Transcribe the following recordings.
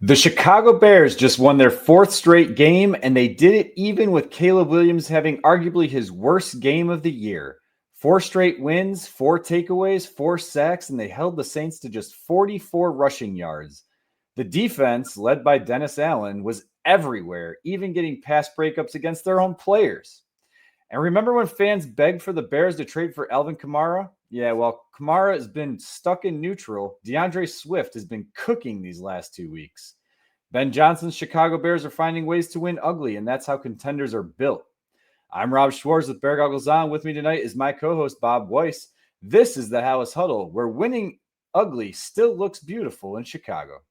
The Chicago Bears just won their fourth straight game, and they did it even with Caleb Williams having arguably his worst game of the year. 4 straight wins, 4 takeaways, 4 sacks, and they held the Saints to just 44 rushing yards. The defense, led by Dennis Allen, was everywhere, even getting pass breakups against their own players. And remember when fans begged for the Bears to trade for Alvin Kamara? Yeah, well, Kamara has been stuck in neutral. DeAndre Swift has been cooking these last 2 weeks. Ben Johnson's Chicago Bears are finding ways to win ugly, and that's how contenders are built. I'm Rob Schwartz with Bear Goggles On. With me tonight is my co-host, Bob Weiss. This is the Halas Huddle, where winning ugly still looks beautiful in Chicago.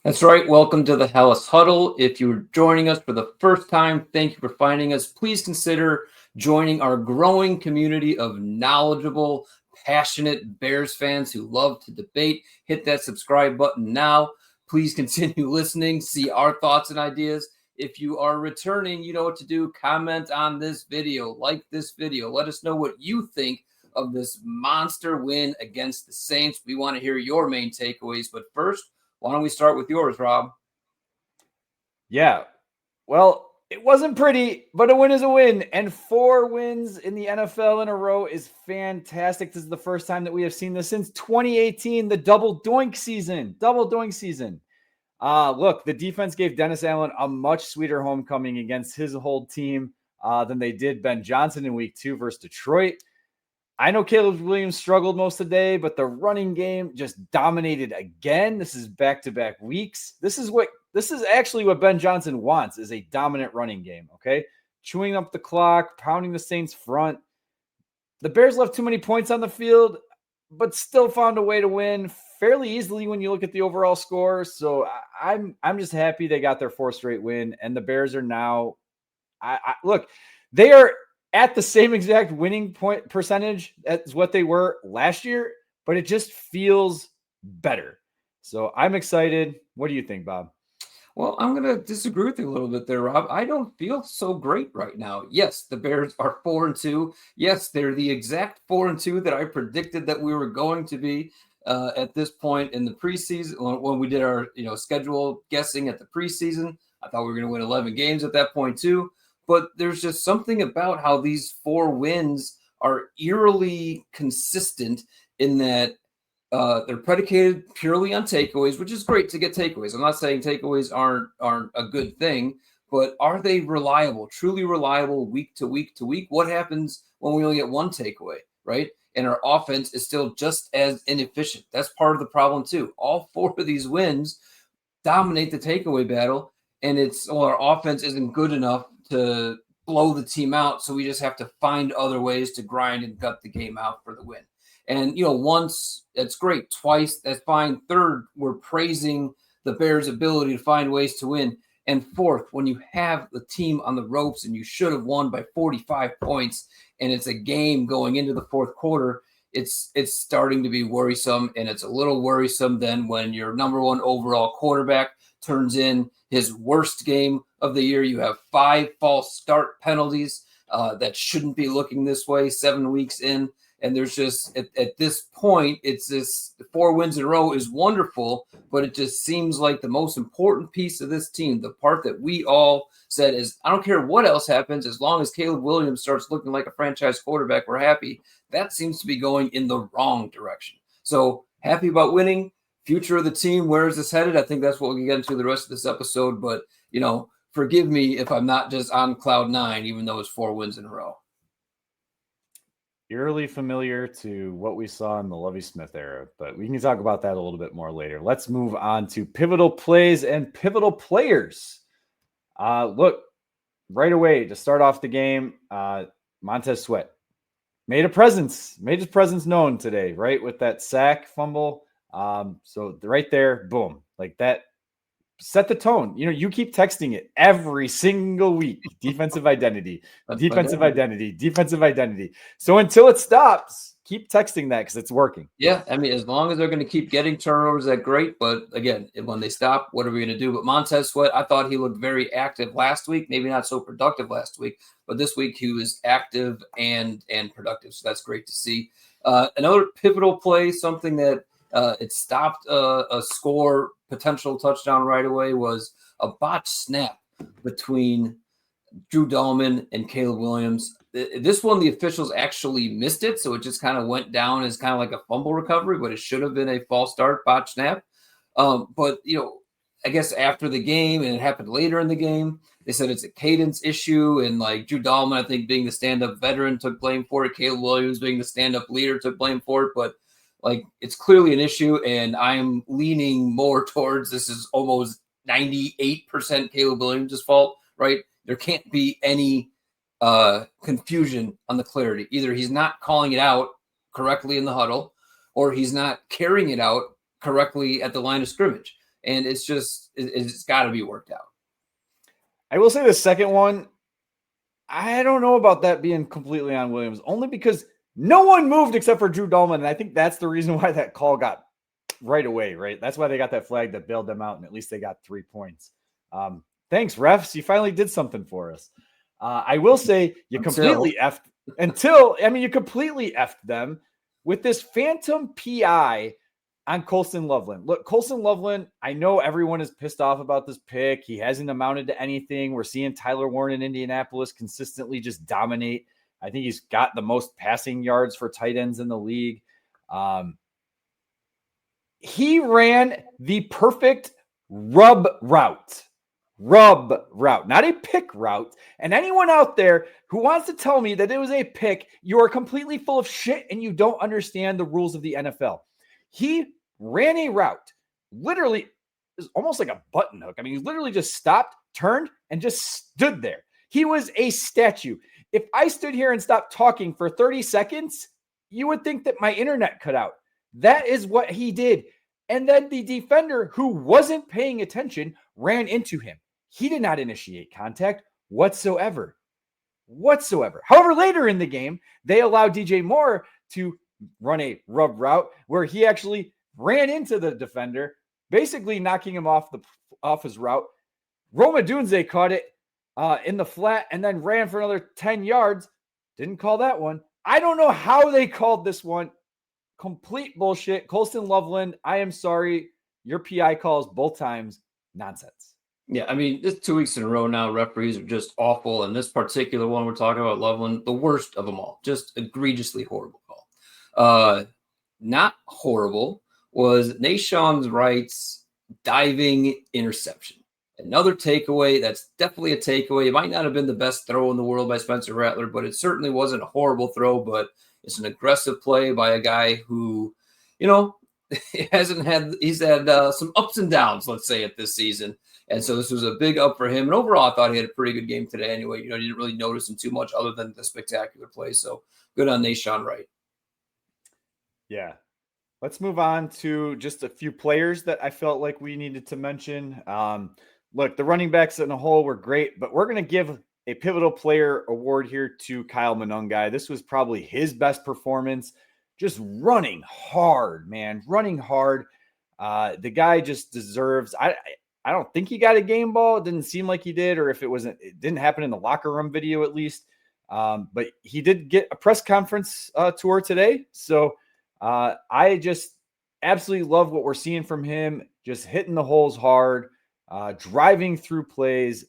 That's right. Welcome to the Halas Huddle. If you're joining us for the first time, thank you for finding us. Please consider joining our growing community of knowledgeable, passionate Bears fans who love to debate. Hit that subscribe button now. Please continue listening, see our thoughts and ideas. If you are returning, you know what to do. Comment on this video, like this video. Let us know what you think of this monster win against the Saints. We want to hear your main takeaways. But first, why don't we start with yours, Rob? Yeah, well, it wasn't pretty, but a win is a win. And 4 wins in the NFL in a row is fantastic. This is the first time that we have seen this since 2018, the double doink season. Look, the defense gave Dennis Allen a much sweeter homecoming against his whole team than they did Ben Johnson in week 2 versus Detroit. I know Caleb Williams struggled most of the day, but the running game just dominated again. This is back-to-back weeks. This is actually what Ben Johnson wants, is a dominant running game, okay? Chewing up the clock, pounding the Saints front. The Bears left too many points on the field, but still found a way to win fairly easily when you look at the overall score. So I'm just happy they got their 4th straight win, and the Bears are now look, they are at the same exact winning point percentage as what they were last year, but it just feels better. So I'm excited. What do you think, Bob? Well, I'm going to disagree with you a little bit there, Rob. I don't feel so great right now. Yes, the Bears are 4-2. Yes, they're the exact 4-2 that I predicted that we were going to be at this point in the preseason. When we did our schedule guessing at the preseason, I thought we were going to win 11 games at that point too. But there's just something about how these 4 wins are eerily consistent in that they're predicated purely on takeaways, which is great to get takeaways. I'm not saying takeaways aren't a good thing, but are they reliable, truly reliable week to week to week? What happens when we only get 1 takeaway, right? And our offense is still just as inefficient. That's part of the problem too. All 4 of these wins dominate the takeaway battle, and our offense isn't good enough to blow the team out, so we just have to find other ways to grind and gut the game out for the win. And, once, that's great. Twice, that's fine. Third, we're praising the Bears' ability to find ways to win. And fourth, when you have the team on the ropes and you should have won by 45 points and it's a game going into the 4th quarter, it's starting to be worrisome. And it's a little worrisome then when your number 1 overall quarterback turns in his worst game of the year. You have 5 false start penalties that shouldn't be looking this way 7 weeks in. And there's just, at this point, it's this 4 wins in a row is wonderful, but it just seems like the most important piece of this team, the part that we all said is, I don't care what else happens, as long as Caleb Williams starts looking like a franchise quarterback, we're happy. That seems to be going in the wrong direction. So happy about winning. Future of the team, where is this headed? I think that's what we'll get into the rest of this episode. But, forgive me if I'm not just on cloud 9, even though it's 4 wins in a row. Eerily familiar to what we saw in the Lovie Smith era, but we can talk about that a little bit more later. Let's move on to pivotal plays and pivotal players. Look, right away to start off the game, Montez Sweat made his presence known today, right? With that sack fumble. So right there, boom, like that set the tone. You keep texting it every single week. Defensive identity, defensive identity, defensive identity. So until it stops, keep texting that because it's working. Yeah, I mean, as long as they're going to keep getting turnovers, that's great. But again, when they stop, what are we going to do? But Montez Sweat, I thought he looked very active last week. Maybe not so productive last week, but this week he was active and productive. So that's great to see. Another pivotal play, something that It stopped a score potential touchdown right away. Was a botched snap between Drew Dahlman and Caleb Williams. This one, the officials actually missed it, so it just kind of went down as kind of like a fumble recovery, but it should have been a false start, botched snap. But, I guess after the game, and it happened later in the game, they said it's a cadence issue, and like Drew Dahlman, I think, being the stand-up veteran, took blame for it. Caleb Williams, being the stand-up leader, took blame for it. But like, it's clearly an issue, and I'm leaning more towards this is almost 98% Caleb Williams' fault, right? There can't be any confusion on the clarity. Either he's not calling it out correctly in the huddle, or he's not carrying it out correctly at the line of scrimmage. And it's got to be worked out. I will say the second one, I don't know about that being completely on Williams, only because no one moved except for Drew Dahlman. And I think that's the reason why that call got right away, right? That's why they got that flag that bailed them out, and at least they got 3 points. Thanks, refs. You finally did something for us. I will say you completely effed them with this phantom PI on Colston Loveland. Look, Colston Loveland, I know everyone is pissed off about this pick. He hasn't amounted to anything. We're seeing Tyler Warren in Indianapolis consistently just dominate. I think he's got the most passing yards for tight ends in the league. He ran the perfect rub route, not a pick route. And anyone out there who wants to tell me that it was a pick, you are completely full of shit and you don't understand the rules of the NFL. He ran a route, literally, is almost like a button hook. I mean, he literally just stopped, turned, and just stood there. He was a statue. If I stood here and stopped talking for 30 seconds, you would think that my internet cut out. That is what he did. And then the defender, who wasn't paying attention, ran into him. He did not initiate contact whatsoever. However, later in the game, they allowed DJ Moore to run a rub route where he actually ran into the defender, basically knocking him off his route. Rome Odunze caught it in the flat and then ran for another 10 yards. Didn't call that one. I don't know how they called this one. Complete bullshit. Colston Loveland, I am sorry. Your PI calls both times, nonsense. Yeah, I mean, this 2 weeks in a row now, referees are just awful. And this particular one we're talking about, Loveland, the worst of them all. Just egregiously horrible call. Not horrible was Nashawn Wright's diving interception. Another takeaway. That's definitely a takeaway. It might not have been the best throw in the world by Spencer Rattler, but it certainly wasn't a horrible throw. But it's an aggressive play by a guy who, he's had some ups and downs, let's say, at this season. And so this was a big up for him. And overall, I thought he had a pretty good game today anyway. You didn't really notice him too much other than the spectacular play. So good on Nashawn Wright. Yeah. Let's move on to just a few players that I felt like we needed to mention. Look, the running backs in a whole were great, but we're going to give a pivotal player award here to Kyle Monangai. This was probably his best performance. Just running hard, man. Running hard. The guy just deserves. I don't think he got a game ball. It didn't seem like he did, or if it didn't happen in the locker room video at least. But he did get a press conference tour today. So I just absolutely love what we're seeing from him. Just hitting the holes hard, driving through plays.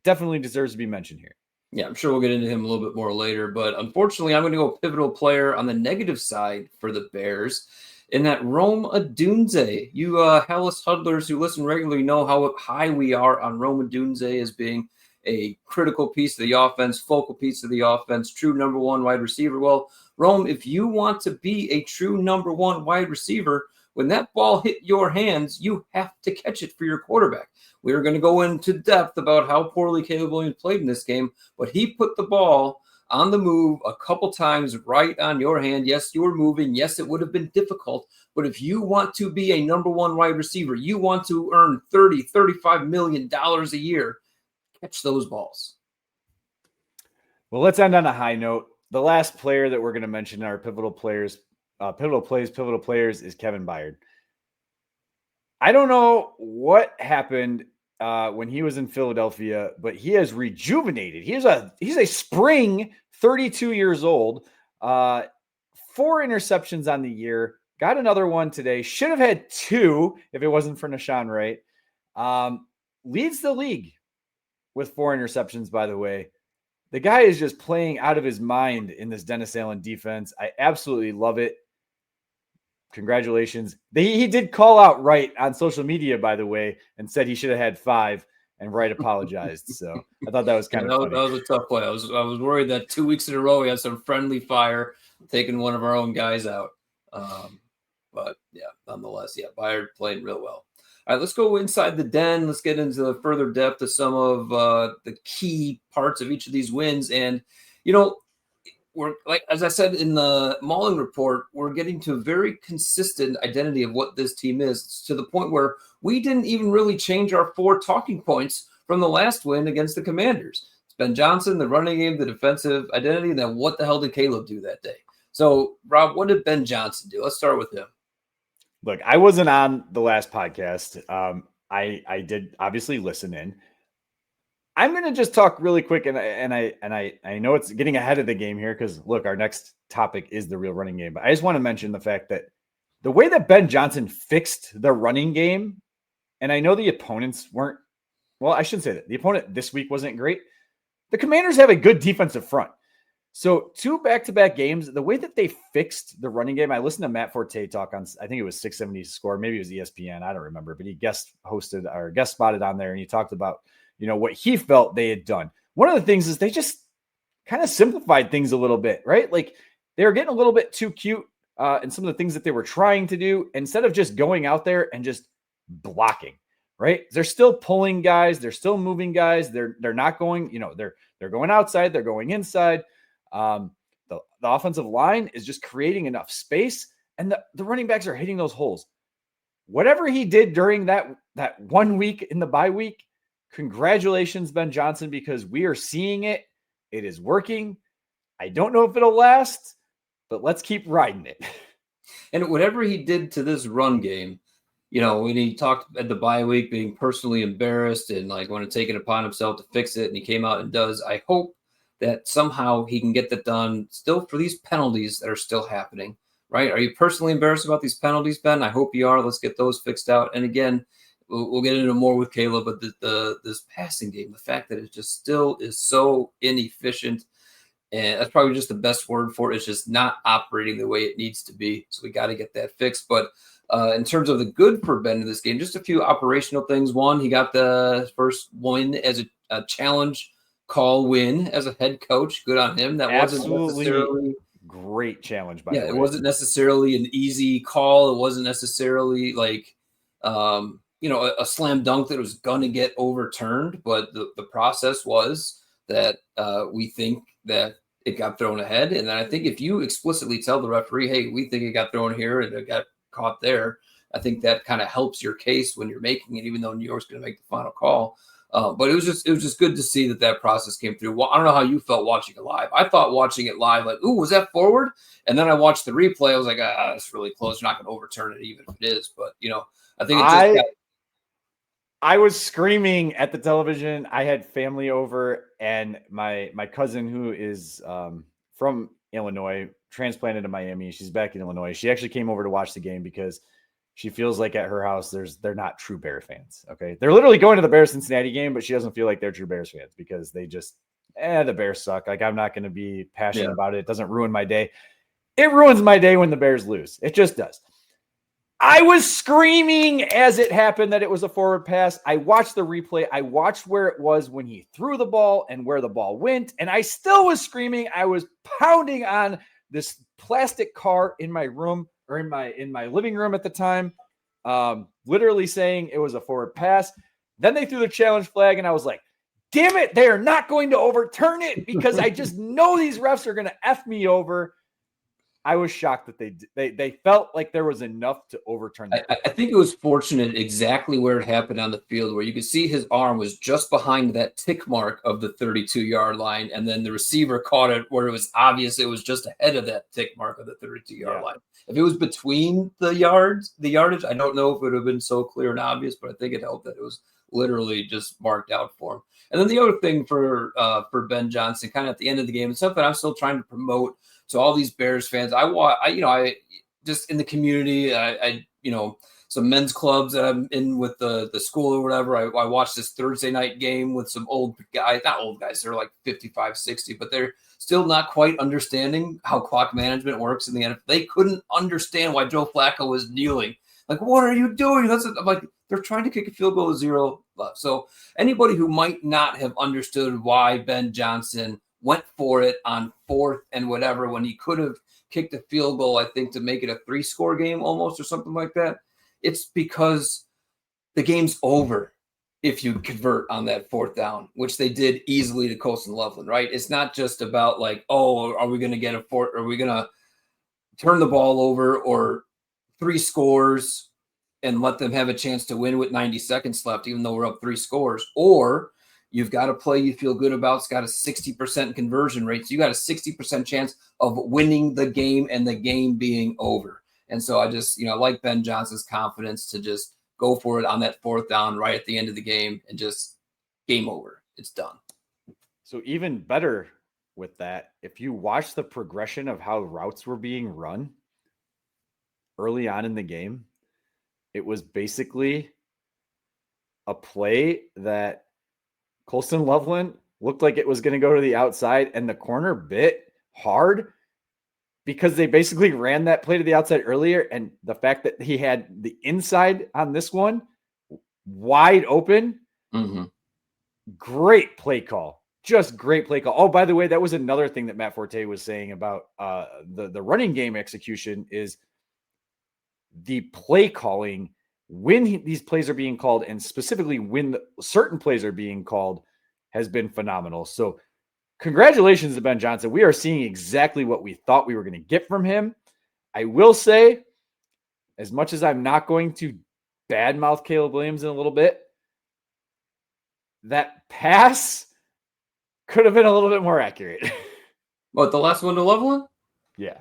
Definitely deserves to be mentioned here. Yeah, I'm sure we'll get into him a little bit more later. But unfortunately, I'm going to go pivotal player on the negative side for the Bears. In that Rome Odunze. You Halas huddlers who listen regularly know how high we are on Rome Odunze as being a critical piece of the offense, focal piece of the offense, true number one wide receiver. Well, Rome, if you want to be a true number one wide receiver, when that ball hit your hands, you have to catch it for your quarterback. We are going to go into depth about how poorly Caleb Williams played in this game, but he put the ball on the move a couple times right on your hand. Yes, you were moving. Yes, it would have been difficult. But if you want to be a number one wide receiver, you want to earn $30-35 million a year, catch those balls. Well, let's end on a high note. The last player that we're going to mention in our pivotal plays is Kevin Byard. I don't know what happened when he was in Philadelphia, but he has rejuvenated. He's a spring 32 years old, 4 interceptions on the year, got another one today. Should have had 2 if it wasn't for Nashawn Wright. Leads the league with 4 interceptions, by the way. The guy is just playing out of his mind in this Dennis Allen defense. I absolutely love it. Congratulations. He did call out Wright on social media, by the way, and said he should have had 5, and Wright apologized. So I thought that was kind of funny. That was a tough play. I was worried that 2 weeks in a row we had some friendly fire taking one of our own guys out. But yeah, nonetheless, Byard played real well. All right, let's go inside the den. Let's get into the further depth of some of the key parts of each of these wins. And, we're, like, as I said in the Mauling report, we're getting to a very consistent identity of what this team is, to the point where we didn't even really change our 4 talking points from the last win against the Commanders. It's Ben Johnson, the running game, the defensive identity, and then what the hell did Caleb do that day? So, Rob, what did Ben Johnson do? Let's start with him. Look, I wasn't on the last podcast. I did obviously listen in. I'm going to just talk really quick, and I know it's getting ahead of the game here because, look, our next topic is the real running game. But I just want to mention the fact that the way that Ben Johnson fixed the running game, and I know the opponents weren't, well, I shouldn't say that. The opponent this week wasn't great. The Commanders have a good defensive front. So 2 back-to-back games, the way that they fixed the running game, I listened to Matt Forte talk on, I think it was 670 Score, maybe it was ESPN, I don't remember, but he guest spotted on there, and he talked about what he felt they had done. One of the things is they just kind of simplified things a little bit, right? Like they were getting a little bit too cute in some of the things that they were trying to do, instead of just going out there and just blocking, right? They're still pulling guys. They're still moving guys. They're not going, they're going outside. They're going inside. The offensive line is just creating enough space, and the running backs are hitting those holes. Whatever he did during that 1 week in the bye week, congratulations, Ben Johnson, because we are seeing it. It is working. I don't know if it'll last, but let's keep riding it. And whatever he did to this run game, when he talked at the bye week being personally embarrassed and like want to take it upon himself to fix it, and he came out and does, I hope that somehow he can get that done still for these penalties that are still happening, right? Are you personally embarrassed about these penalties, Ben? I hope you are. Let's get those fixed out. And again, we'll get into more with Caleb, but this passing game, the fact that it just still is so inefficient, and that's probably just the best word for it. It's just not operating the way it needs to be. So we got to get that fixed. But in terms of the good for Ben in this game, just a few operational things. One, he got the first win as a challenge call win as a head coach. Good on him. That wasn't necessarily great challenge, by the way. It wasn't necessarily an easy call. It wasn't necessarily like a slam dunk that was going to get overturned, but the process was that we think that it got thrown ahead. And then I think if you explicitly tell the referee, hey, we think it got thrown here and it got caught there, I think that kind of helps your case when you're making it, even though New York's going to make the final call. But it was just good to see that process came through. Well, I don't know how you felt watching it live. I thought watching it live, like, ooh, was that forward? And then I watched the replay. I was like, it's really close. You're not going to overturn it, even if it is. But I think it just I was screaming at the television. I had family over, and my cousin, who is from Illinois, transplanted to Miami. She's back in Illinois. She actually came over to watch the game because she feels like at her house they're not true Bear fans. Okay, they're literally going to the Bears Cincinnati game, but she doesn't feel like they're true Bears fans because they just the Bears suck. Like, I'm not going to be passionate about it. It doesn't ruin my day. It ruins my day when the Bears lose. It just does. I was screaming as it happened that it was a forward pass. I watched the replay. I watched where it was when he threw the ball and where the ball went. And I still was screaming. I was pounding on this plastic car in my room, or in my living room at the time, literally saying it was a forward pass. Then they threw the challenge flag, and I was like, damn it, they are not going to overturn it, because I just know these refs are going to F me over. I was shocked that they felt like there was enough to overturn that. I think it was fortunate exactly where it happened on the field, where you could see his arm was just behind that tick mark of the 32-yard line, and then the receiver caught it where it was obvious it was just ahead of that tick mark of the 32-yard line. If it was between the yardage, I don't know if it would have been so clear and obvious, but I think it helped that it was literally just marked out for him. And then the other thing for Ben Johnson, kind of at the end of the game, and something I'm still trying to promote to all these Bears fans. The just in the community. Some men's clubs that I'm in with the school or whatever. I watched this Thursday night game with some old guys, not old guys, they're like 55, 60, but they're still not quite understanding how clock management works in the NFL. They couldn't understand why Joe Flacco was kneeling. Like, what are you doing? I'm like, they're trying to kick a field goal with 0 left. So anybody who might not have understood why Ben Johnson went for it on 4th and whatever when he could have kicked a field goal, I think, to make it a 3-score game almost or something like that. It's because the game's over if you convert on that 4th down, which they did easily to Colston Loveland, right? It's not just about like, oh, are we going to get a 4th? Are we going to turn the ball over or 3 scores and let them have a chance to win with 90 seconds left, even though we're up 3 scores? Or you've got a play you feel good about. It's got a 60% conversion rate. So you got a 60% chance of winning the game and the game being over. And so I just, like Ben Johnson's confidence to just go for it on that 4th down right at the end of the game and just game over. It's done. So even better with that, if you watch the progression of how routes were being run early on in the game, it was basically a play that Colston Loveland looked like it was going to go to the outside and the corner bit hard because they basically ran that play to the outside earlier. And the fact that he had the inside on this one wide open, great play call. Just great play call. Oh, by the way, that was another thing that Matt Forte was saying about the running game execution is the play calling when these plays are being called, and specifically when certain plays are being called, has been phenomenal. So congratulations to Ben Johnson. We are seeing exactly what we thought we were going to get from him. I will say, as much as I'm not going to badmouth Caleb Williams in a little bit, that pass could have been a little bit more accurate. What, the last one to Loveland? Yeah.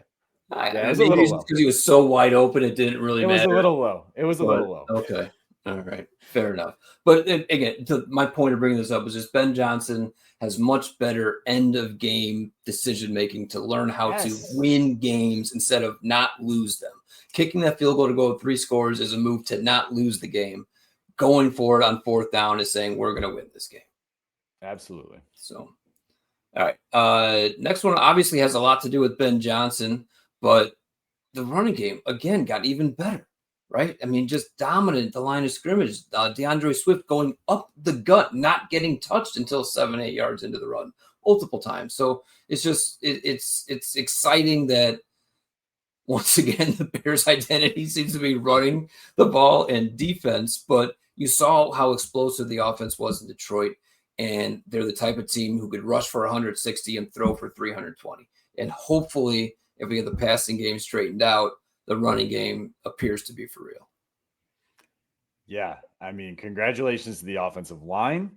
It was a little low. Because he was so wide open, it didn't really matter. It was a little low. It was a little low. Okay. All right. Fair enough. But again, my point of bringing this up is just Ben Johnson has much better end of game decision making to learn how to win games instead of not lose them. Kicking that field goal to go with 3 scores is a move to not lose the game. Going for it on 4th down is saying we're going to win this game. Absolutely. So, all right. Next one obviously has a lot to do with Ben Johnson, but the running game, again, got even better, right? I mean, just dominant the line of scrimmage. DeAndre Swift going up the gut, not getting touched until 7-8 yards into the run multiple times. So it's just, it's exciting that once again, the Bears' identity seems to be running the ball and defense, but you saw how explosive the offense was in Detroit, and they're the type of team who could rush for 160 and throw for 320. And hopefully, if we get the passing game straightened out, the running game appears to be for real. Yeah, I mean, congratulations to the offensive line.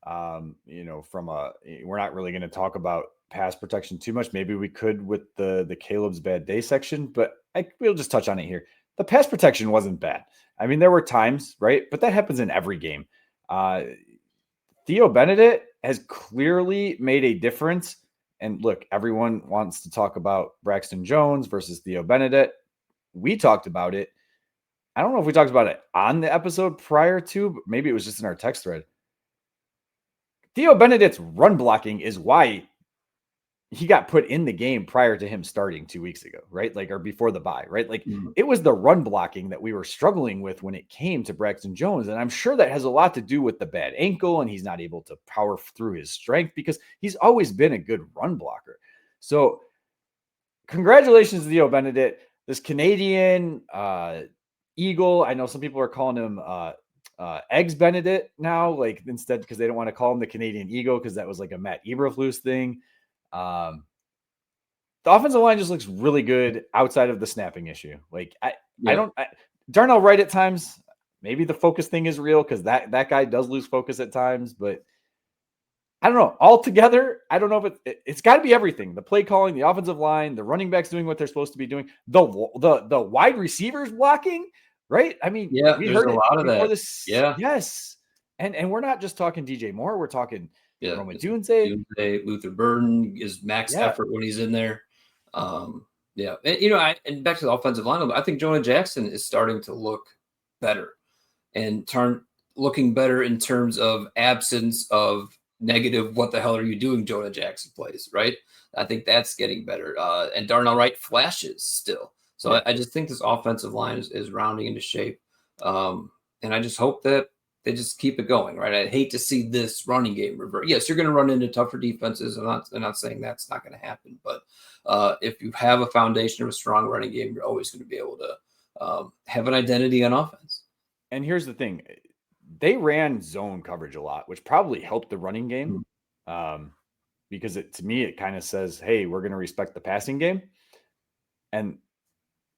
We're not really going to talk about pass protection too much. Maybe we could with the Caleb's bad day section, but we'll just touch on it here. The pass protection wasn't bad. I mean, there were times, right? But that happens in every game. Theo Benedict has clearly made a difference. And look, everyone wants to talk about Braxton Jones versus Theo Benedict. We talked about it. I don't know if we talked about it on the episode prior to, but maybe it was just in our text thread. Theo Benedict's run blocking is why he got put in the game prior to him starting 2 weeks ago, right? Or before the bye, right? It was the run blocking that we were struggling with when it came to Braxton Jones. And I'm sure that has a lot to do with the bad ankle and he's not able to power through his strength because he's always been a good run blocker. So congratulations to Theo Benedict, this Canadian Eagle. I know some people are calling him Eggs Benedict now, instead, because they don't want to call him the Canadian Eagle because that was a Matt Eberflus thing. The offensive line just looks really good outside of the snapping issue. Darnell Wright at times, maybe the focus thing is real because that guy does lose focus at times, but I don't know. Altogether, I don't know if it's got to be everything. The play calling, the offensive line, the running backs doing what they're supposed to be doing, the wide receivers blocking, right? I mean, we heard a lot of that. Yes. And we're not just talking DJ Moore, we're talking Roma Dunze. Luther Burden is max effort when he's in there. Yeah. And, and back to the offensive line, I think Jonah Jackson is starting to look better and looking better in terms of absence of negative. What the hell are you doing? Jonah Jackson plays, right? I think that's getting better. And Darnell Wright flashes still. So Yeah. I just think this offensive line is rounding into shape. And I just hope that they just keep it going, right? I'd hate to see this running game revert. Yes, you're going to run into tougher defenses. I'm not saying that's not going to happen, but if you have a foundation of a strong running game, you're always going to be able to have an identity on offense. And here's the thing. They ran zone coverage a lot, which probably helped the running game. Because to me, it kind of says, hey, we're going to respect the passing game. And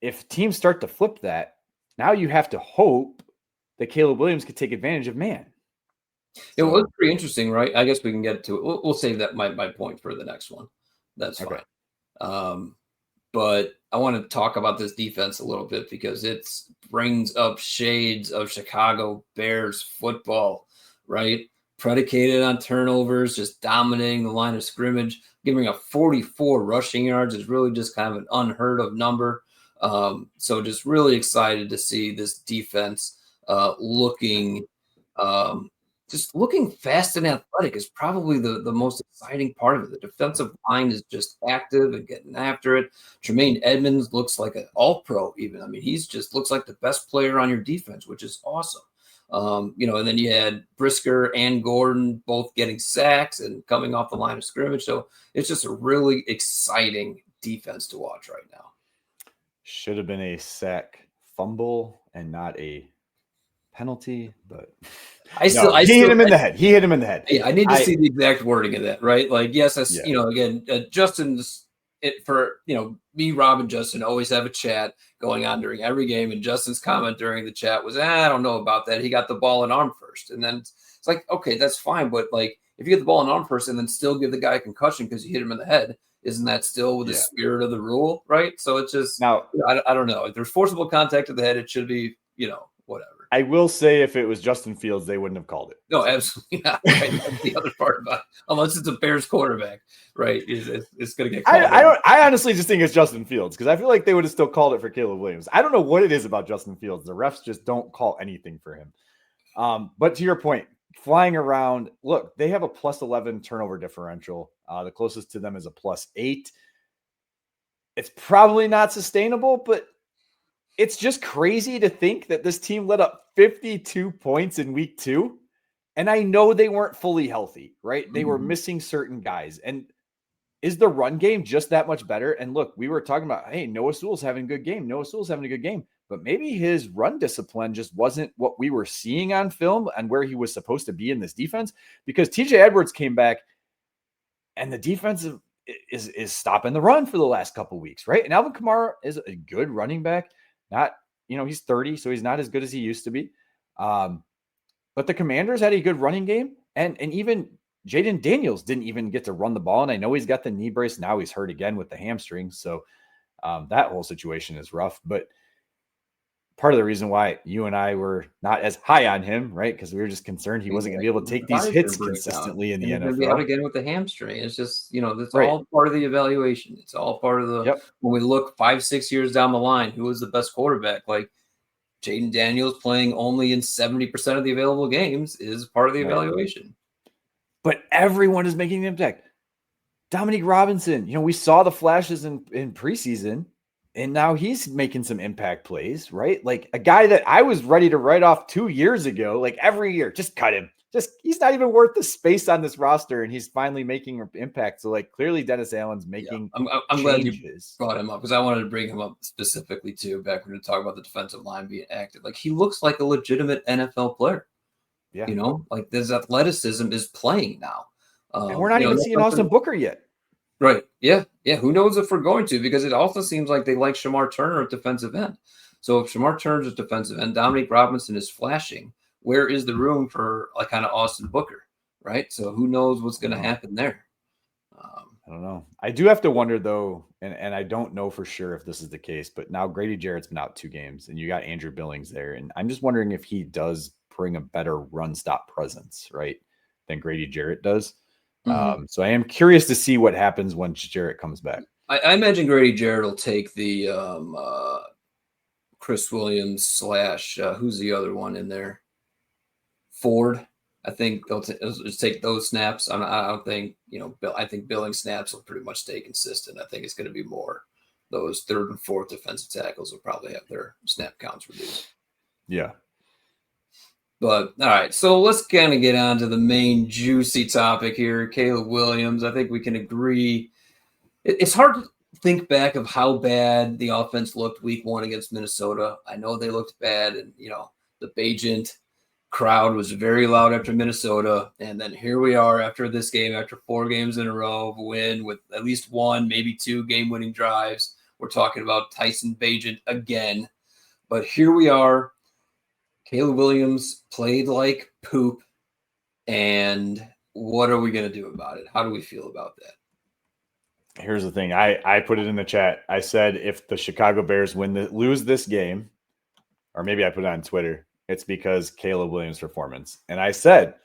if teams start to flip that, now you have to hope that Caleb Williams could take advantage of man. It was pretty interesting, right? I guess we can get to it. We'll save that my point for the next one. That's fine. Okay. But I want to talk about this defense a little bit because it brings up shades of Chicago Bears football, right? Predicated on turnovers, just dominating the line of scrimmage, giving up 44 rushing yards is really just kind of an unheard of number. So just really excited to see this defense looking fast and athletic is probably the most exciting part of it. The defensive line is just active and getting after it. Tremaine Edmonds looks like an all-pro even. I mean, he's just looks like the best player on your defense, which is awesome. And then you had Brisker and Gordon both getting sacks and coming off the line of scrimmage. So it's just a really exciting defense to watch right now. Should have been a sack fumble and not a penalty, but he hit him in the head. He hit him in the head. Yeah, I need to see the exact wording of that, right? Like, yes, again, Justin's me, Rob, and Justin always have a chat going on during every game, and Justin's comment during the chat was, I don't know about that. He got the ball and arm first, and then it's like, okay, that's fine, but like if you get the ball and arm first and then still give the guy a concussion because you hit him in the head, isn't that still with the spirit of the rule, right? So it's just now I don't know. If there's forcible contact to the head, it should be whatever. I will say if it was Justin Fields, they wouldn't have called it. No, absolutely not. Right? That's the other part about it. Unless it's a Bears quarterback, right? It's going to get called. I honestly just think it's Justin Fields because I feel like they would have still called it for Caleb Williams. I don't know what it is about Justin Fields. The refs just don't call anything for him. But to your point, flying around, look, they have a +11 turnover differential. The closest to them is a +8. It's probably not sustainable, but it's just crazy to think that this team let up 52 points in week 2. And I know they weren't fully healthy, right? They were missing certain guys. And is the run game just that much better? And look, we were talking about, hey, Noah Sewell's having a good game. Noah Sewell's having a good game. But maybe his run discipline just wasn't what we were seeing on film and where he was supposed to be in this defense. Because TJ Edwards came back and the defense is stopping the run for the last couple of weeks, right? And Alvin Kamara is a good running back. Not, he's 30, so he's not as good as he used to be. But the Commanders had a good running game. And even Jaden Daniels didn't even get to run the ball. And I know he's got the knee brace. Now he's hurt again with the hamstring. So that whole situation is rough. But part of the reason why you and I were not as high on him, right? Because we were just concerned he wasn't going to be able to take these hits consistently in the NFL. He's going to be out again with the hamstring. It's just, that's all part of the evaluation. It's all part of the, when we look 5-6 years down the line, who was the best quarterback? Like Jaden Daniels playing only in 70% of the available games is part of the evaluation. But everyone is making an impact. Dominique Robinson, we saw the flashes in preseason. And now he's making some impact plays, right? Like a guy that I was ready to write off 2 years ago, like every year, just cut him. He's not even worth the space on this roster, and he's finally making impact. So, like, clearly Dennis Allen's making I'm glad you brought him up because I wanted to bring him up specifically, too, back when we talk about the defensive line being active. Like, he looks like a legitimate NFL player. Yeah. Like this athleticism is playing now. And we're not even seeing Austin Booker yet. Right. Yeah. Yeah. Who knows if we're going to, because it also seems like they like Shamar Turner at defensive end. So if Shamar Turner's at defensive end, Dominique Robinson is flashing, where is the room for like kind of Austin Booker? Right. So who knows what's going to happen there? I don't know. I do have to wonder though, and I don't know for sure if this is the case, but now Grady Jarrett's been out 2 games and you got Andrew Billings there. And I'm just wondering if he does bring a better run stop presence, right, than Grady Jarrett does. So I am curious to see what happens when Jarrett comes back. I imagine Grady Jarrett will take the Chris Williams / who's the other one in there? Ford. I think they'll just take those snaps. I don't think, I think billing snaps will pretty much stay consistent. I think it's going to be more those third and fourth defensive tackles will probably have their snap counts reduced. Yeah. But all right, so let's kind of get on to the main juicy topic here. Caleb Williams. I think we can agree. It's hard to think back of how bad the offense looked week 1 against Minnesota. I know they looked bad, and the Bagent crowd was very loud after Minnesota, and then here we are after this game, after 4 games in a row of a win with at least 1, maybe 2 game-winning drives. We're talking about Tyson Bagent again, but here we are. Caleb Williams played like poop, and what are we going to do about it? How do we feel about that? Here's the thing. I put it in the chat. I said if the Chicago Bears lose this game, or maybe I put it on Twitter, it's because Caleb Williams' performance. And I said,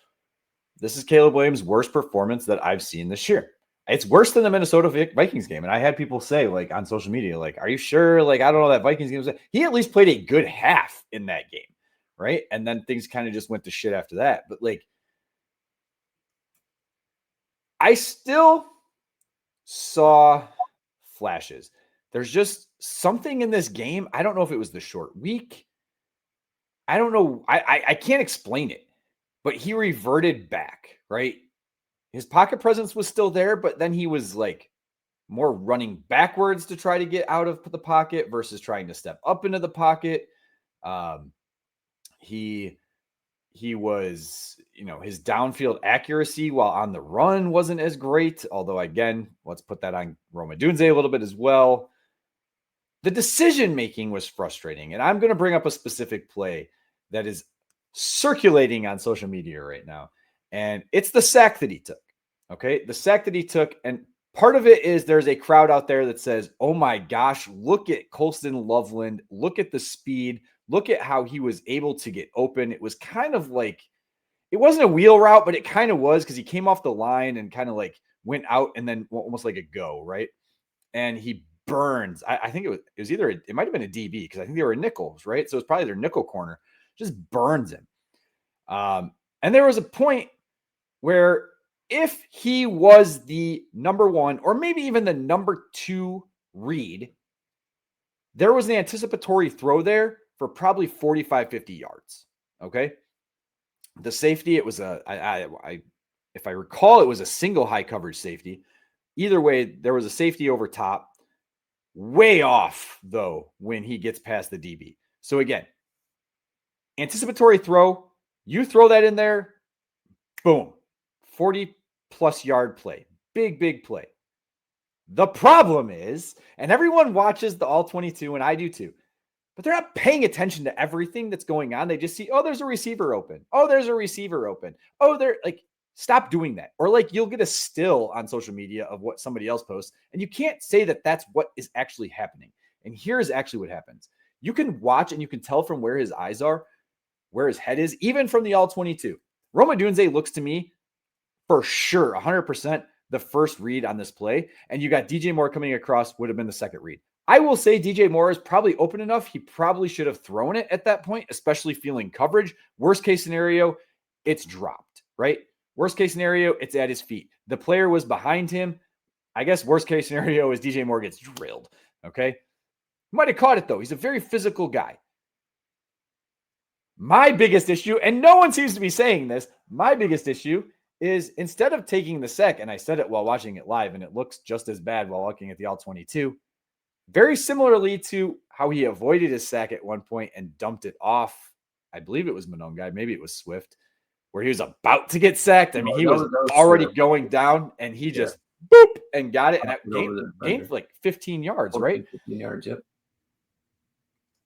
this is Caleb Williams' worst performance that I've seen this year. It's worse than the Minnesota Vikings game. And I had people say, like, on social media, like, are you sure? Like, I don't know, that Vikings game he at least played a good half in that game, right? And then things kind of just went to shit after that. But, like, I still saw flashes. There's just something in this game. I don't know if it was the short week. I don't know. I can't explain it, but he reverted back, right? His pocket presence was still there, but then he was like more running backwards to try to get out of the pocket versus trying to step up into the pocket. He was, his downfield accuracy while on the run wasn't as great. Although, again, let's put that on Rome Odunze a little bit as well. The decision-making was frustrating. And I'm going to bring up a specific play that is circulating on social media right now. And it's the sack that he took. Okay. The sack that he took. And part of it is there's a crowd out there that says, oh my gosh, look at Colston Loveland. Look at the speed. Look at how he was able to get open. It was kind of like, it wasn't a wheel route, but it kind of was because he came off the line and kind of like went out and then almost like a go, right? And he burns. I think it was either, it might have been a DB because I think they were nickels, right? So it's probably their nickel corner, just burns him. And there was a point where if he was the number 1 or maybe even the number 2 read, there was an anticipatory throw there for probably 45, 50 yards. Okay. The safety, it was if I recall, it was a single high coverage safety. Either way, there was a safety over top. Way off, though, when he gets past the DB. So again, anticipatory throw, you throw that in there, boom, 40-plus yard play. Big, big play. The problem is, and everyone watches the All-22, and I do too, but they're not paying attention to everything that's going on. They just see, oh, there's a receiver open. Oh, there's a receiver open. Oh, they're like, stop doing that. Or like you'll get a still on social media of what somebody else posts, and you can't say that that's what is actually happening. And here's actually what happens. You can watch and you can tell from where his eyes are, where his head is, even from the All-22. Rome Odunze looks to me for sure, 100%, the first read on this play. And you got DJ Moore coming across, would have been the second read. I will say DJ Moore is probably open enough. He probably should have thrown it at that point, especially feeling coverage. Worst case scenario, it's dropped, right? Worst case scenario, it's at his feet. The player was behind him. I guess worst case scenario is DJ Moore gets drilled, okay? Might have caught it, though. He's a very physical guy. My biggest issue, and no one seems to be saying this, my biggest issue is instead of taking the sack, and I said it while watching it live, and it looks just as bad while looking at the All-22, very similarly to how he avoided his sack at one point and dumped it off. I believe it was Monongai. Maybe it was Swift, where he was about to get sacked. I mean, he was already going down, and he just boop and got it. And gained like 15 yards, right? 15 yards, yep.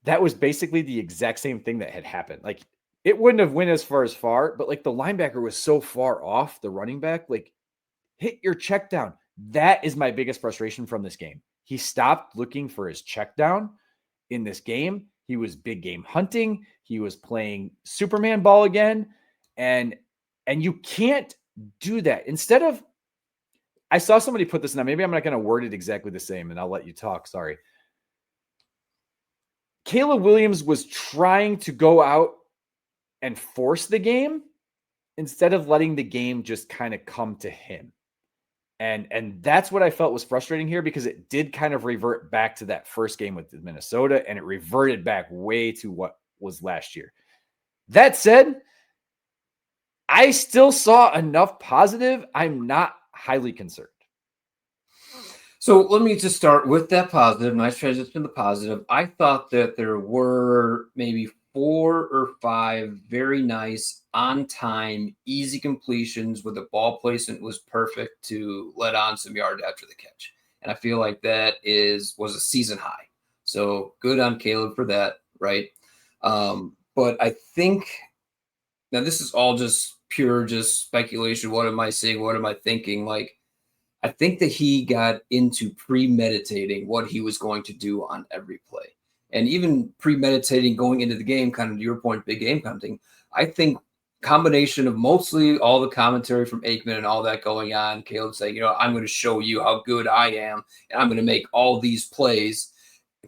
That was basically the exact same thing that had happened. Like, it wouldn't have went as far, but like the linebacker was so far off the running back, like hit your check down. That is my biggest frustration from this game. He stopped looking for his check down in this game. He was big game hunting. He was playing Superman ball again. And you can't do that. Instead of, I saw somebody put this now. Maybe I'm not going to word it exactly the same, and I'll let you talk. Sorry. Caleb Williams was trying to go out and force the game instead of letting the game just kind of come to him. And that's what I felt was frustrating here, because it did kind of revert back to that first game with Minnesota, and it reverted back way to what was last year. That said, I still saw enough positive. I'm not highly concerned. So let me just start with that positive. Nice transition to the positive. I thought that there were maybe 4 or 5 very nice, on time, easy completions where the ball placement was perfect to let on some yard after the catch. And I feel like that was a season high. So good on Caleb for that, right? But I think now this is all just pure just speculation. What am I saying? What am I thinking? Like, I think that he got into premeditating what he was going to do on every play. And even premeditating going into the game, kind of to your point, big game hunting. I think combination of mostly all the commentary from Aikman and all that going on, Caleb saying, I'm going to show you how good I am, and I'm going to make all these plays,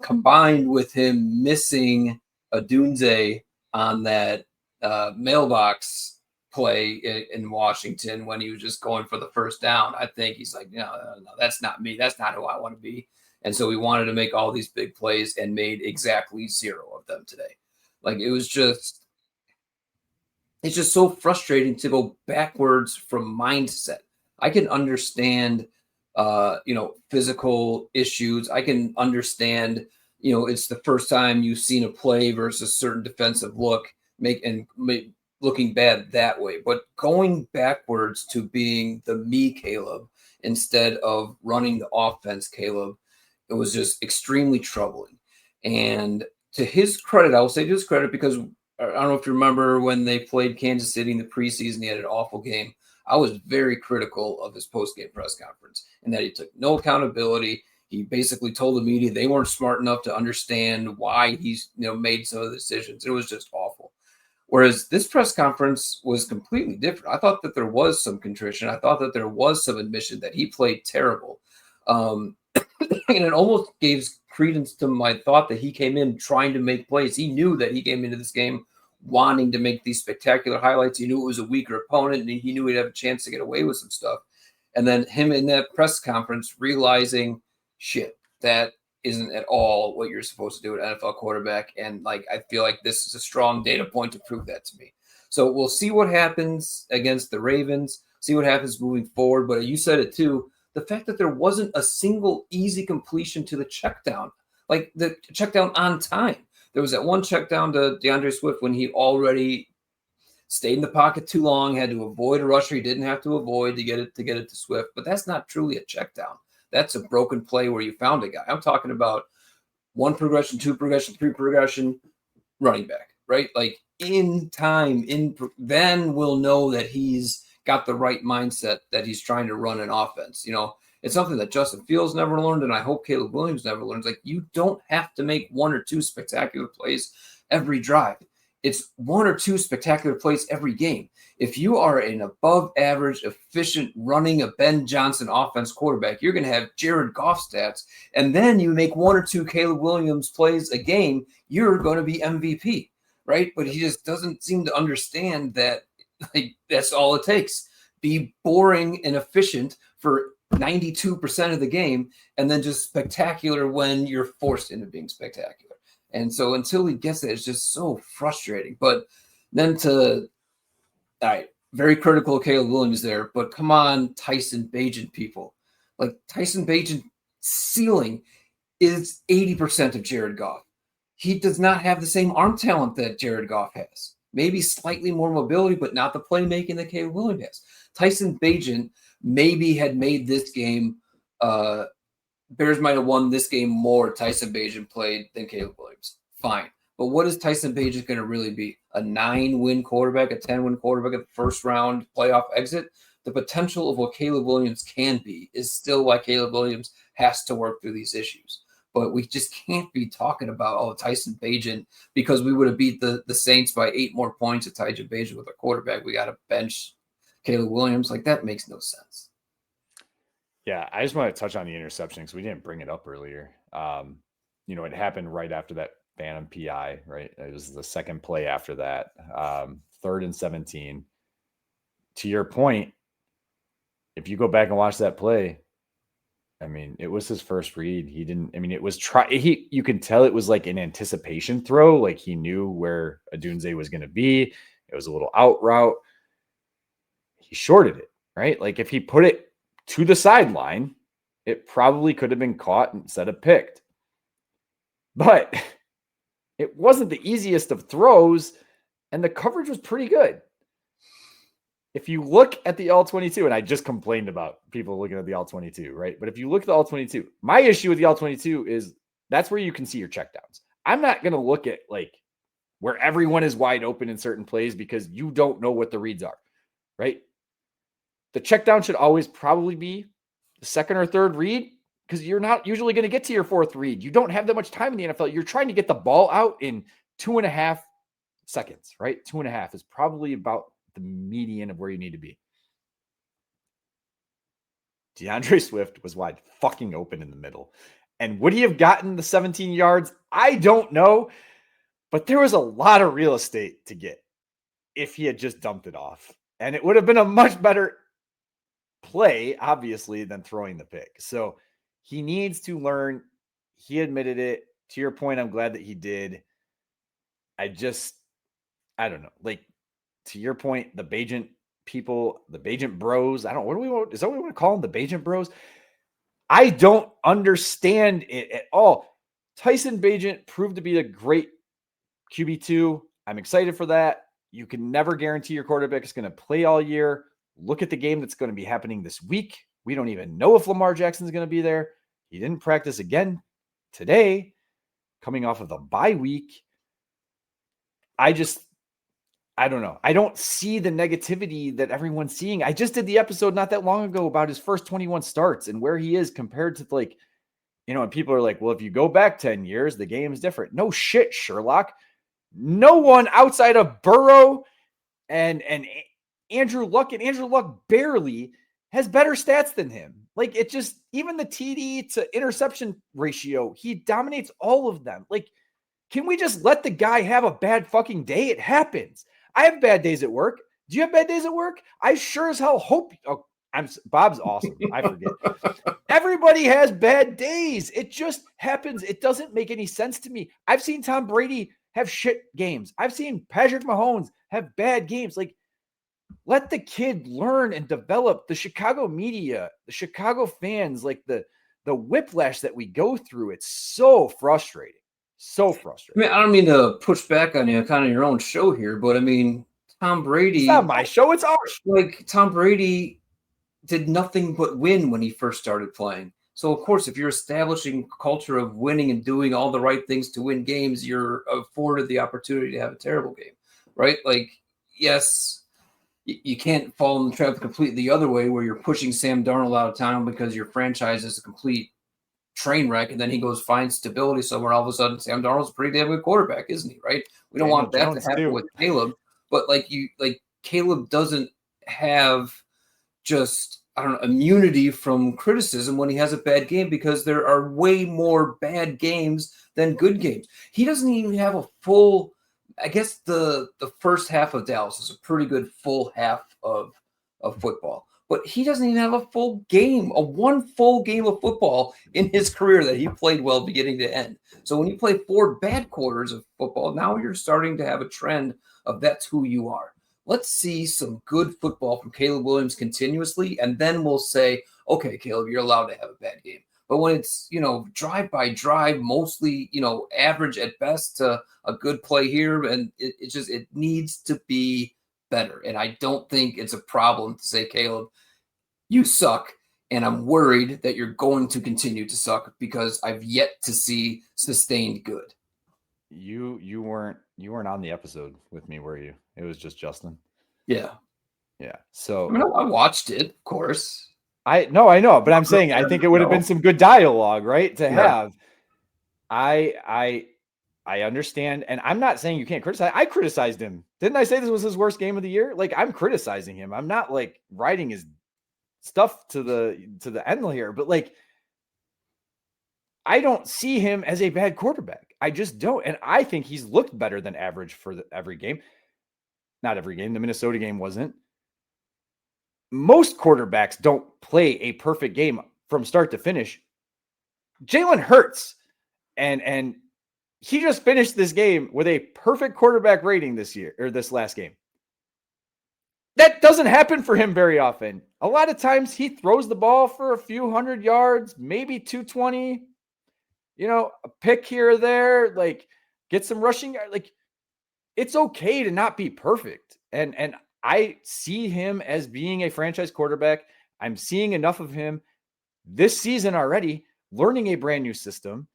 combined with him missing a Dunze on that mailbox play in Washington when he was just going for the first down. I think he's like, no, that's not me. That's not who I want to be. And so he wanted to make all these big plays and made exactly 0 of them today. Like, it's just so frustrating to go backwards from mindset. I can understand, physical issues. I can understand, it's the first time you've seen a play versus certain defensive look looking bad that way. But going backwards to being the me Caleb instead of running the offense Caleb, it was just extremely troubling. And to his credit, I will say to his credit, because I don't know if you remember when they played Kansas City in the preseason, he had an awful game. I was very critical of his post-game press conference and that he took no accountability. He basically told the media they weren't smart enough to understand why he's made some of the decisions. It was just awful. Whereas this press conference was completely different. I thought that there was some contrition. I thought that there was some admission that he played terrible. And it almost gave credence to my thought that he came in trying to make plays. He knew that he came into this game wanting to make these spectacular highlights. He knew it was a weaker opponent, and he knew he'd have a chance to get away with some stuff. And then him in that press conference realizing, shit, that isn't at all what you're supposed to do at NFL quarterback. And I feel like this is a strong data point to prove that to me. So we'll see what happens against the Ravens, see what happens moving forward. But you said it too, the fact that there wasn't a single easy completion to the check down, like the check down on time. There was that one check down to DeAndre Swift when he already stayed in the pocket too long, had to avoid a rusher he didn't have to avoid to get it to Swift. But that's not truly a check down. That's a broken play where you found a guy. I'm talking about 1 progression, 2 progression, 3 progression, running back, right? Like in time, then we'll know that he's got the right mindset, that he's trying to run an offense. It's something that Justin Fields never learned, and I hope Caleb Williams never learns. Like, you don't have to make 1 or 2 spectacular plays every drive. It's 1 or 2 spectacular plays every game. If you are an above average, efficient, running a Ben Johnson offense quarterback, you're going to have Jared Goff stats. And then you make 1 or 2 Caleb Williams plays a game, you're going to be MVP, right? But he just doesn't seem to understand that that's all it takes. Be boring and efficient for 92% of the game, and then just spectacular when you're forced into being spectacular. And so until he gets that, it's just so frustrating. But then very critical of Caleb Williams there, but come on, Tyson Bagent people. Like, Tyson Bagent ceiling is 80% of Jared Goff. He does not have the same arm talent that Jared Goff has. Maybe slightly more mobility, but not the playmaking that Caleb Williams has. Tyson Bagent maybe had made this game, Bears might have won this game more Tyson Bagent played than Caleb Williams. Fine. But what is Tyson Bagent going to really be? A 9-win quarterback, a 10-win quarterback at the first round playoff exit? The potential of what Caleb Williams can be is still why Caleb Williams has to work through these issues. But we just can't be talking about, Tyson Bagent, because we would have beat the Saints by 8 more points at Tyson Bagent with a quarterback. We got to bench Caleb Williams. Like, that makes no sense. Yeah, I just want to touch on the interception because we didn't bring it up earlier. It happened right after that Phantom PI, right? It was the second play after that, 3rd and 17. To your point, if you go back and watch that play, I mean, it was his first read. He didn't, I mean, it was you can tell it was like an anticipation throw. Like he knew where Adunze was going to be. It was a little out route. He shorted it, right? Like if he put it to the sideline, it probably could have been caught instead of picked. But it wasn't the easiest of throws, and the coverage was pretty good. If you look at the All-22, and I just complained about people looking at the All-22, right? But if you look at the All-22, my issue with the All-22 is that's where you can see your checkdowns. I'm not going to look at like where everyone is wide open in certain plays because you don't know what the reads are, right? The checkdown should always probably be the second or third read because you're not usually going to get to your fourth read. You don't have that much time in the NFL. You're trying to get the ball out in 2.5 seconds, right? 2.5 is probably about the median of where you need to be. DeAndre Swift was wide fucking open in the middle. And would he have gotten the 17 yards? I don't know. But there was a lot of real estate to get if he had just dumped it off. And it would have been a much better play, obviously, than throwing the pick. So he needs to learn. He admitted it. To your point, I'm glad that he did. I don't know. Like, to your point, the Bajent people, the Bajent bros, is that what we want to call them? The Bajent bros? I don't understand it at all. Tyson Bajent proved to be a great QB2. I'm excited for that. You can never guarantee your quarterback is going to play all year. Look at the game that's going to be happening this week. We don't even know if Lamar Jackson is going to be there. He didn't practice again today, coming off of the bye week. I don't know. I don't see the negativity that everyone's seeing. I just did the episode not that long ago about his first 21 starts and where he is compared to and people are like, well, if you go back 10 years, the game is different. No shit, Sherlock. No one outside of Burrow and Andrew Luck, and Andrew Luck barely has better stats than him. Like it just, even the TD to interception ratio, he dominates all of them. Like, can we just let the guy have a bad fucking day? It happens. I have bad days at work. Do you have bad days at work? I sure as hell hope. Oh, Bob's awesome. I forget. Everybody has bad days. It just happens. It doesn't make any sense to me. I've seen Tom Brady have shit games. I've seen Patrick Mahomes have bad games. Like, let the kid learn and develop. The Chicago media, the Chicago fans, like the whiplash that we go through. It's so frustrating. So frustrating. I mean, I don't mean to push back on you, kind of your own show here, but I mean, Tom Brady. It's not my show. It's our show. Like, Tom Brady did nothing but win when he first started playing. So, of course, if you're establishing a culture of winning and doing all the right things to win games, you're afforded the opportunity to have a terrible game, right? Like, yes, you can't fall in the trap completely the other way where you're pushing Sam Darnold out of town because your franchise is a complete train wreck, and then he goes find stability somewhere. All of a sudden, Sam Darnold's a pretty damn good quarterback, isn't he? Right? We don't want that to happen with Caleb, but Caleb doesn't have just, I don't know, immunity from criticism when he has a bad game because there are way more bad games than good games. He doesn't even have a full. I guess the first half of Dallas is a pretty good full half of football. But he doesn't even have a full game, one full game of football in his career that he played well beginning to end. So when you play 4 bad quarters of football, now you're starting to have a trend of that's who you are. Let's see some good football from Caleb Williams continuously, and then we'll say, okay, Caleb, you're allowed to have a bad game. But when it's, drive by drive, mostly, average at best to a good play here, and it needs to be better. And I don't think it's a problem to say, Caleb, you suck, and I'm worried that you're going to continue to suck because I've yet to see sustained good. You weren't on the episode with me, were you? It was just Justin. Yeah. So I watched it, of course. I know, but I'm saying I think it would have been some good dialogue, right? To have. I understand, and I'm not saying you can't criticize. I criticized him. Didn't I say this was his worst game of the year? Like, I'm criticizing him. I'm not like riding his stuff to the end here, but like, I don't see him as a bad quarterback. I just don't. And I think he's looked better than average for every game. Not every game. The Minnesota game wasn't. Most quarterbacks don't play a perfect game from start to finish. Jalen Hurts, and he just finished this game with a perfect quarterback rating this last game. That doesn't happen for him very often. A lot of times he throws the ball for a few hundred yards, maybe 220, a pick here or there, like get some rushing. Like, it's okay to not be perfect. And I see him as being a franchise quarterback. I'm seeing enough of him this season already, learning a brand new system.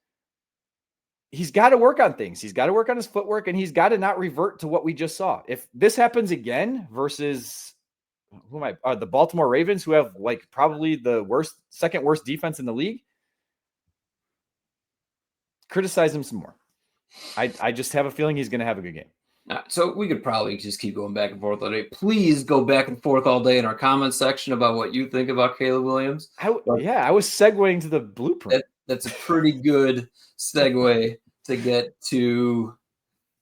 He's got to work on things. He's got to work on his footwork, and he's got to not revert to what we just saw. If this happens again versus the Baltimore Ravens, who have like probably the second worst defense in the league, criticize him some more. I just have a feeling he's going to have a good game. So we could probably just keep going back and forth all day. Please go back and forth all day in our comment section about what you think about Caleb Williams. I was segueing to the blueprint. That's a pretty good segue to get to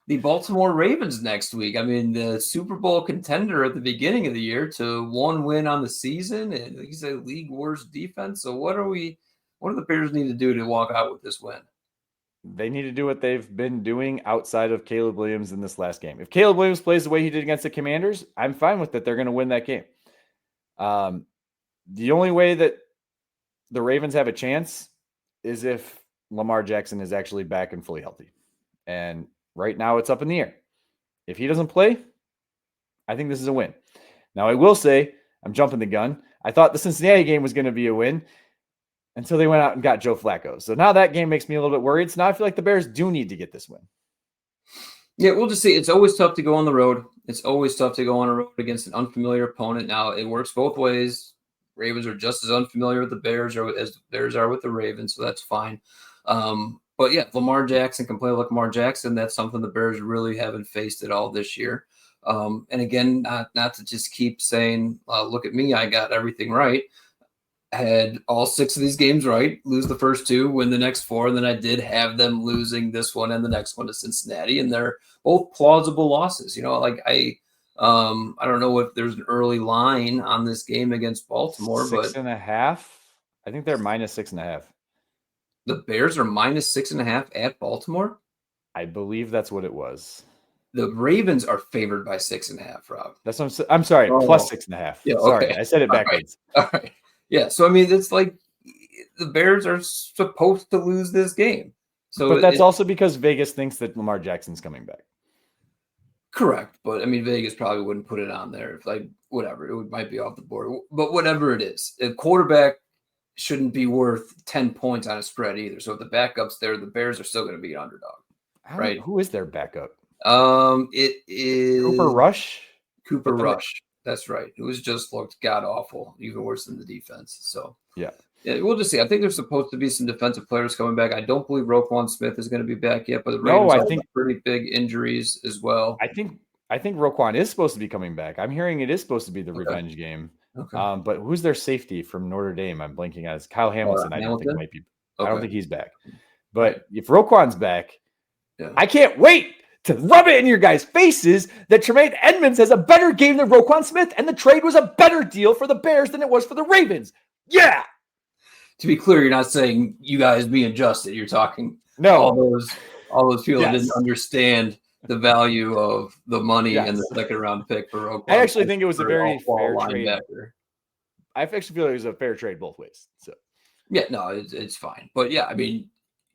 the Baltimore Ravens next week. I mean, the Super Bowl contender at the beginning of the year to 1 win on the season, and he's a league worst defense. So what do the Bears need to do to walk out with this win? They need to do what they've been doing outside of Caleb Williams in this last game. If Caleb Williams plays the way he did against the Commanders, I'm fine with it. They're going to win that game. The only way that the Ravens have a chance is if Lamar Jackson is actually back and fully healthy. And right now it's up in the air. If he doesn't play, I think this is a win. Now, I will say, I'm jumping the gun. I thought the Cincinnati game was going to be a win until they went out and got Joe Flacco. So now that game makes me a little bit worried. So now I feel like the Bears do need to get this win. Yeah, we'll just see. It's always tough to go on the road. It's always tough to go on a road against an unfamiliar opponent. Now, it works both ways. Ravens are just as unfamiliar with the Bears as the Bears are with the Ravens, so that's fine. But yeah, Lamar Jackson can play like Lamar Jackson. That's something the Bears really haven't faced at all this year. And again, not to just keep saying, look at me, I got everything right. I had all 6 of these games right, lose the first 2, win the next 4, and then I did have them losing this one and the next one to Cincinnati, and they're both plausible losses. I don't know if there's an early line on this game against Baltimore, 6.5. I think they're -6.5. The Bears are -6.5 at Baltimore. I believe that's what it was. The Ravens are favored by 6.5, Rob. That's what I'm sorry, plus 6.5. Yeah, sorry, okay. I said it backwards. All right. Yeah, so I mean, it's like the Bears are supposed to lose this game. But that's also because Vegas thinks that Lamar Jackson's coming back. Correct, but I mean, Vegas probably wouldn't put it on there. If whatever, might be off the board. But whatever it is, a quarterback shouldn't be worth 10 points on a spread either. So if the backup's there, the Bears are still going to be an underdog, right? Who is their backup? It is Cooper Rush. Cooper Rush. That's right. It was just looked god awful, even worse than the defense. So yeah, we'll just see. I think there's supposed to be some defensive players coming back. I don't believe Roquan Smith is going to be back yet, but the Ravens have pretty big injuries as well. I think Roquan is supposed to be coming back. I'm hearing it is supposed to be the revenge game. Okay. But who's their safety from Notre Dame? I'm blanking on. It's Kyle Hamilton. I don't think might be. Okay. I don't think he's back. But if Roquan's back, I can't wait to rub it in your guys' faces that Tremaine Edmonds has a better game than Roquan Smith, and the trade was a better deal for the Bears than it was for the Ravens. To be clear, you're not saying you guys being adjusted. You're talking all those people that didn't understand the value of the money and the second round pick for Roquan. I actually think it was a very fair trade. I actually feel like it was a fair trade both ways. So yeah, no, it's fine. But yeah, I mean,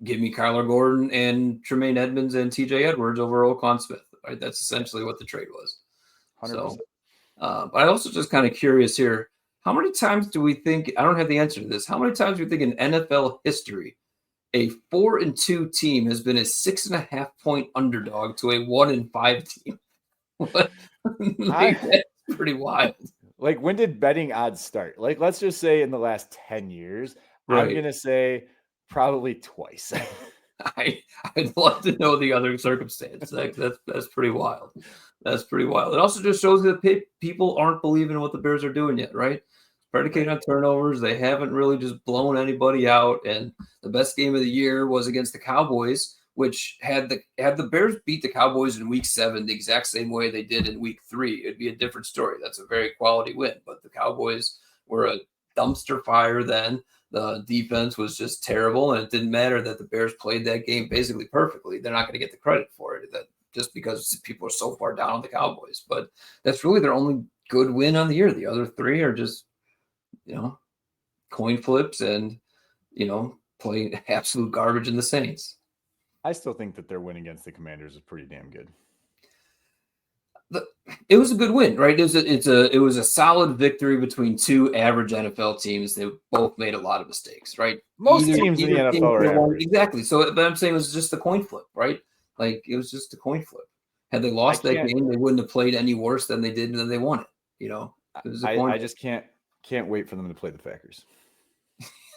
give me Kyler Gordon and Tremaine Edmonds and TJ Edwards over Roquan Smith. Right? That's essentially what the trade was. 100%. So, but I also just kind of curious here. How many times do we think, I don't have the answer to this, how many times do we think in NFL history a 4-2 team has been a 6.5 point underdog to a 1-5 team? That's pretty wild. Like, when did betting odds start? Like, let's just say in the last 10 years. Right. I'm going to say probably twice. I'd love to know the other circumstance. That's pretty wild. That's pretty wild. It also just shows that people aren't believing in what the Bears are doing yet, right? It's predicated on turnovers. They haven't really just blown anybody out. And the best game of the year was against the Cowboys, which had the Bears beat the Cowboys in week 7 the exact same way they did in week 3, it'd be a different story. That's a very quality win. But the Cowboys were a dumpster fire then. The defense was just terrible, and it didn't matter that the Bears played that game basically perfectly. They're not going to get the credit for it, that just because people are so far down on the Cowboys. But that's really their only good win on the year. The other 3 are just, coin flips and, playing absolute garbage in the Saints. I still think that their win against the Commanders is pretty damn good. It was a good win, right? It was a solid victory between 2 average NFL teams. They both made a lot of mistakes, right? Most teams in the NFL are average. Exactly. So, but I'm saying it was just a coin flip, right? Like, it was just a coin flip. Had they lost that game, they wouldn't have played any worse than they did, and then they won it. It was a coin I just can't wait for them to play the Packers.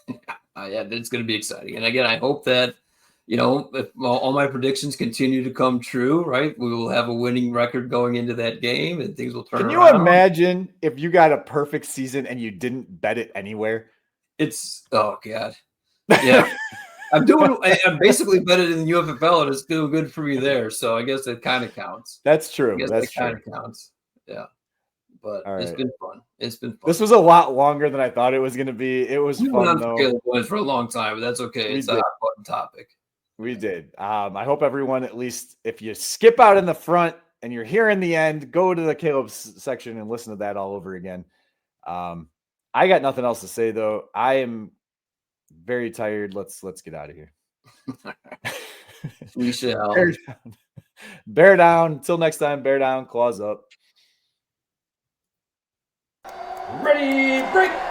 Yeah, it's going to be exciting. And again, I hope that, if all my predictions continue to come true, right, we will have a winning record going into that game and things will turn around. Can you imagine if you got a perfect season and you didn't bet it anywhere? Oh, God. Yeah. I'm basically betting in the UFFL, and it's still good for me there. So I guess it kind of counts. That's true. That's kind of counts. Yeah. But It's been fun. It's been fun. This was a lot longer than I thought it was going to be. It was fun, though. For a long time, but that's okay. It's a hot button topic. We did. I hope everyone, at least if you skip out in the front and you're here in the end, go to the Caleb's section and listen to that all over again. I got nothing else to say, though. I am very tired. Let's get out of here. We shall. Bear down. Until next time, bear down, claws up. Ready, break!